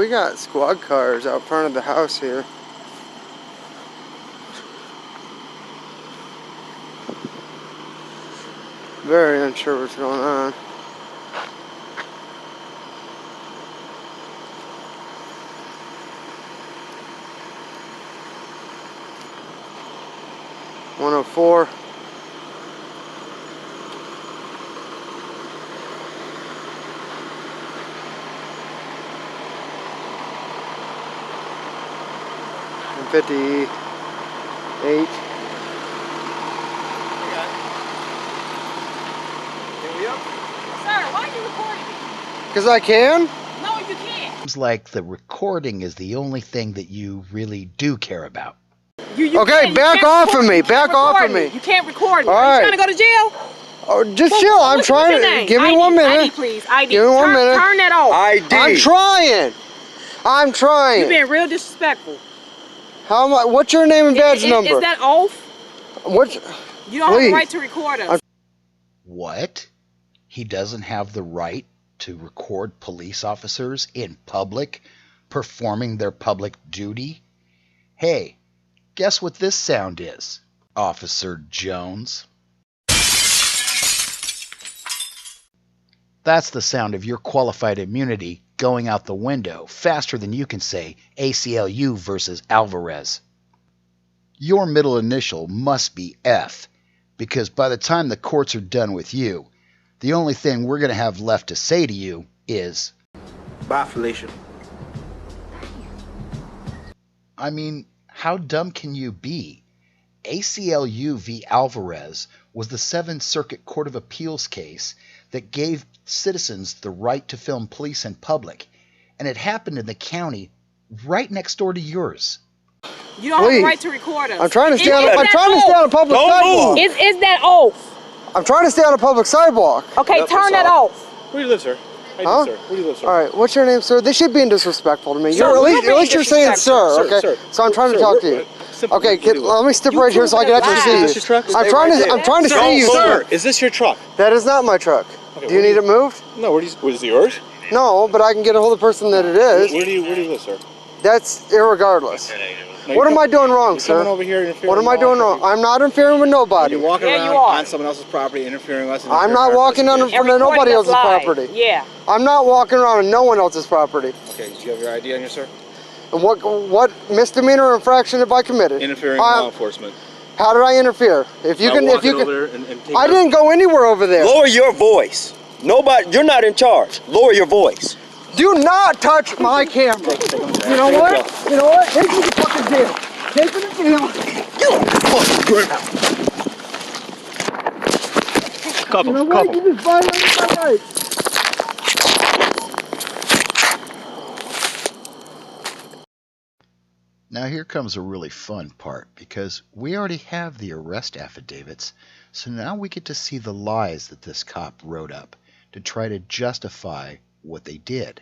we got squad cars out front of the house here. Very unsure what's going on. .104. And 58. Sir, why are you recording me? Because I can? No, you can't. Seems like the recording is the only thing that you really do care about. Okay, back off of me. Back off of me. You can't record me. All Are you right. trying to go to jail? Oh, just chill. I'm trying to. Give me ID, 1 minute. ID, please. ID. Give me 1 minute. Turn that off. I'm trying. I'm trying. You're being real disrespectful. How am I? What's your name and badge number? Is that off? What? You don't have the right to record us. What? He doesn't have the right to record police officers in public performing their public duty? Hey, guess what this sound is, Officer Jones? That's the sound of your qualified immunity going out the window faster than you can say ACLU versus Alvarez. Your middle initial must be F, because by the time the courts are done with you, the only thing we're going to have left to say to you is... Bifurcation. I mean, how dumb can you be? ACLU v. Alvarez was the 7th Circuit Court of Appeals case that gave citizens the right to film police in public, and it happened in the county right next door to yours. You don't have the right to record us. I'm trying to stay on a public sidewalk. Is that off? I'm trying to stay on a public sidewalk. Okay, turn that off. Where do you live, sir? Huh? Sir? Where do you live, sir? All right, what's your name, sir? This should be disrespectful to me. Sir, At least you're saying sir, okay? Sir. So I'm trying to talk to you. Okay, let me step right here so I can actually see you. Is this your truck? I'm trying to see you, Sir, sir. is this your truck? That is not my truck. Okay, Do you need it moved? No, what is it yours? No, but I can get a hold of the person that it is. Where do you live, sir? That's irregardless. No, What am I doing wrong, sir? Coming over here interfering What am I doing wrong? I'm not interfering with nobody. You're walking Yeah, you around are. on someone else's property, interfering with us. I'm not walking on nobody else's property. Yeah. I'm not walking around on no one else's property. Okay, do you have your ID on you, sir? And what misdemeanor or infraction have I committed? Interfering with law enforcement. How did I interfere? If you can, I didn't go anywhere over there. Lower your voice. Nobody, you're not in charge. Lower your voice. Do not touch my camera. You know what? You know what? Take me to fucking jail. Take me to jail. Couple. You know what? You just violated my rights. Now here comes a really fun part, because we already have the arrest affidavits, so now we get to see the lies that this cop wrote up to try to justify what they did.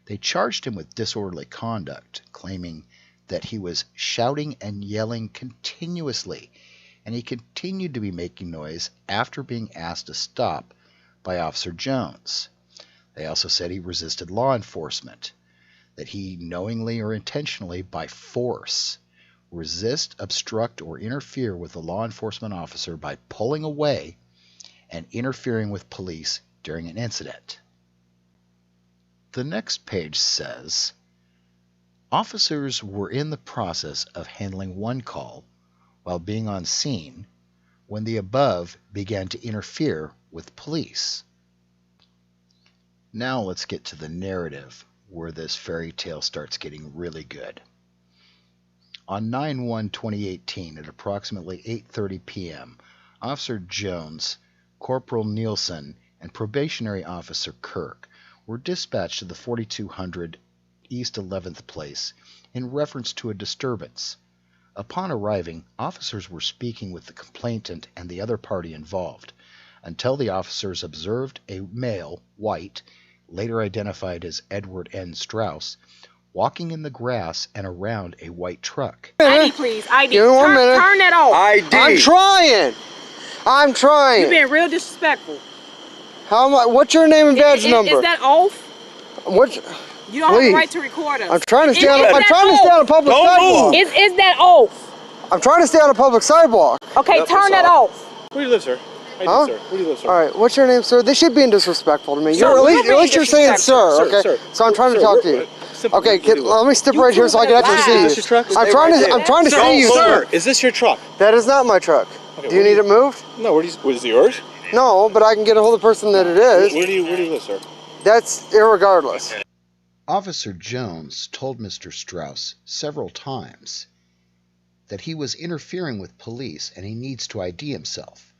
They charged him with disorderly conduct, claiming that he was shouting and yelling continuously, and he continued to be making noise after being asked to stop by Officer Jones. They also said he resisted law enforcement, that he knowingly or intentionally, by force, resist, obstruct, or interfere with a law enforcement officer by pulling away and interfering with police during an incident. The next page says, officers were in the process of handling one call while being on scene when the above began to interfere with police. Now let's get to the narrative where this fairy tale starts getting really good. On 9/1/2018 at approximately 8:30 p.m., Officer Jones, Corporal Nielsen, and Probationary Officer Kirk were dispatched to the 4200 East 11th Place in reference to a disturbance. Upon arriving, officers were speaking with the complainant and the other party involved, until the officers observed a male, white, later identified as Edward N. Strauss, walking in the grass and around a white truck. ID, please. ID. Give me 1 minute. Turn that off. ID. I'm trying. You're being real disrespectful. How am I? What's your name and badge number? Is that off? What? You don't have Please. the right to record us. I'm trying to stay on. Is I'm that trying to stay on a oath? public Don't sidewalk. move. Is that oath? I'm trying to stay on a public sidewalk. Okay, Yep, turn it's that off. off. Where do you live, sir? How you Huh? doing, sir? Where do you live, sir? All right, what's your name, sir? They should be disrespectful to me. Sir, You're, you're at least being you're saying disrespectful. sir, Sir, okay? sir. So I'm trying to Sir, talk to we're- you. simply, Okay, what do you let me step right here so I can actually lies. see Is you. this your truck? I'm Stay trying right to. there. I'm trying to Sir, see you, Sir, sir. is this your truck? That is not my truck. Okay, Do you where need it moved? No, what is it yours? No, but I can get a hold of the person that it is. Where do you live, sir? That's irregardless. Officer Jones told Mr. Strauss several times that he was interfering with police and he needs to ID himself.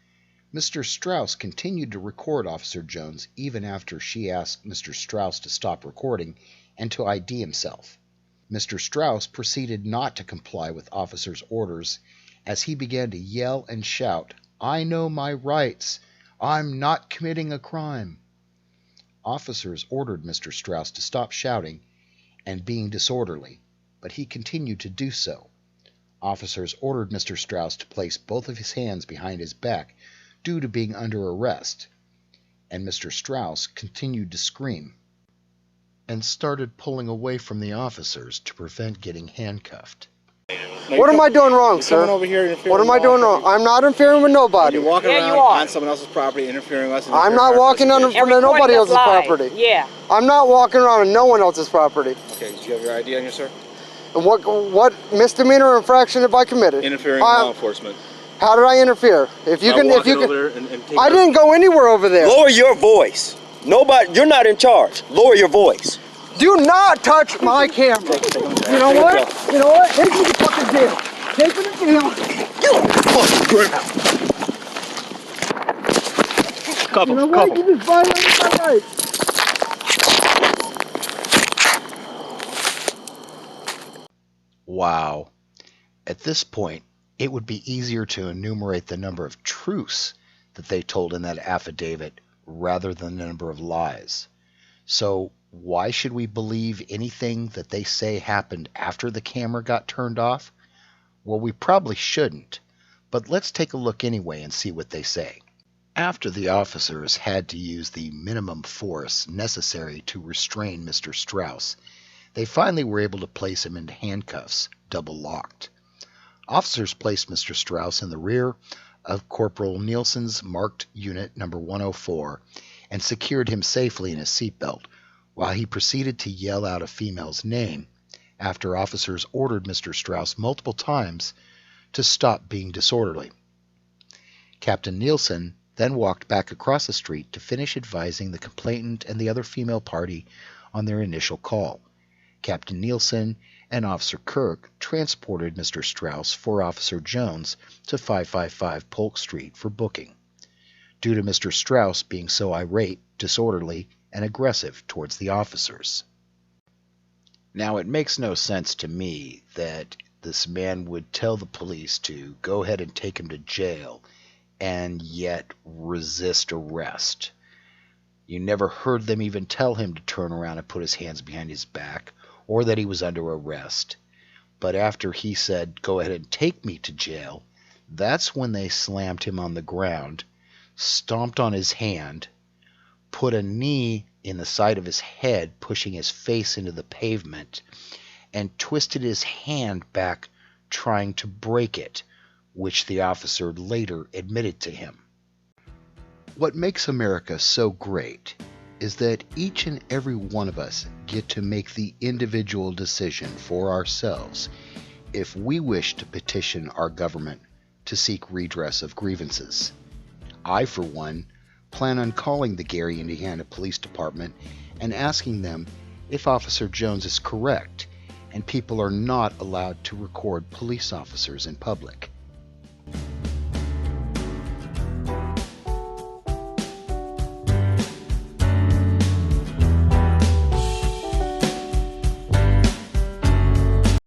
Mr. Strauss continued to record Officer Jones even after she asked Mr. Strauss to stop recording and to ID himself. Mr. Strauss proceeded not to comply with officer's orders as he began to yell and shout, "I know my rights. I'm not committing a crime." Officers ordered Mr. Strauss to stop shouting and being disorderly, but he continued to do so. Officers ordered Mr. Strauss to place both of his hands behind his back due to being under arrest, and Mr. Strauss continued to scream and started pulling away from the officers to prevent getting handcuffed. No, What am I doing wrong, You're coming sir? over here interfering What am I with doing law. wrong? I'm not interfering with nobody. You're walking Yeah, you around are. on someone else's property, interfering with us. and I'm interfering not with our walking on investigation. front of nobody else's live. property. Yeah. I'm not walking around on no one else's property. Okay, do you have your ID on you, sir? And what misdemeanor or infraction have I committed? Interfering with law enforcement. How did I interfere? If you By can, if walking you over can, there and taking I didn't go anywhere over there. Lower your voice. Nobody, you're not in charge. Lower your voice. Do not touch my camera. You know what? You know what? Take me to fucking jail. Take me to jail. You know what? You just violated my rights. Wow. At this point, it would be easier to enumerate the number of truths that they told in that affidavit rather than the number of lies. So why should we believe anything that they say happened after the camera got turned off? Well, we probably shouldn't, but let's take a look anyway and see what they say. After the officers had to use the minimum force necessary to restrain Mr. Strauss, they finally were able to place him into handcuffs, double locked. Officers placed Mr. Strauss in the rear of Corporal Nielsen's marked unit number 104 and secured him safely in his seatbelt while he proceeded to yell out a female's name after officers ordered Mr. Strauss multiple times to stop being disorderly. Captain Nielsen then walked back across the street to finish advising the complainant and the other female party on their initial call. Captain Nielsen and Officer Kirk transported Mr. Strauss for Officer Jones to 555 Polk Street for booking, due to Mr. Strauss being so irate, disorderly, and aggressive towards the officers. Now, it makes no sense to me that this man would tell the police to go ahead and take him to jail and yet resist arrest. You never heard them even tell him to turn around and put his hands behind his back, or that he was under arrest. But after he said, "Go ahead and take me to jail," that's when they slammed him on the ground, stomped on his hand, put a knee in the side of his head, pushing his face into the pavement, and twisted his hand back, trying to break it, which the officer later admitted to him. What makes America so great is that each and every one of us get to make the individual decision for ourselves if we wish to petition our government to seek redress of grievances. I, for one, plan on calling the Gary, Indiana Police Department and asking them if Officer Jones is correct and people are not allowed to record police officers in public.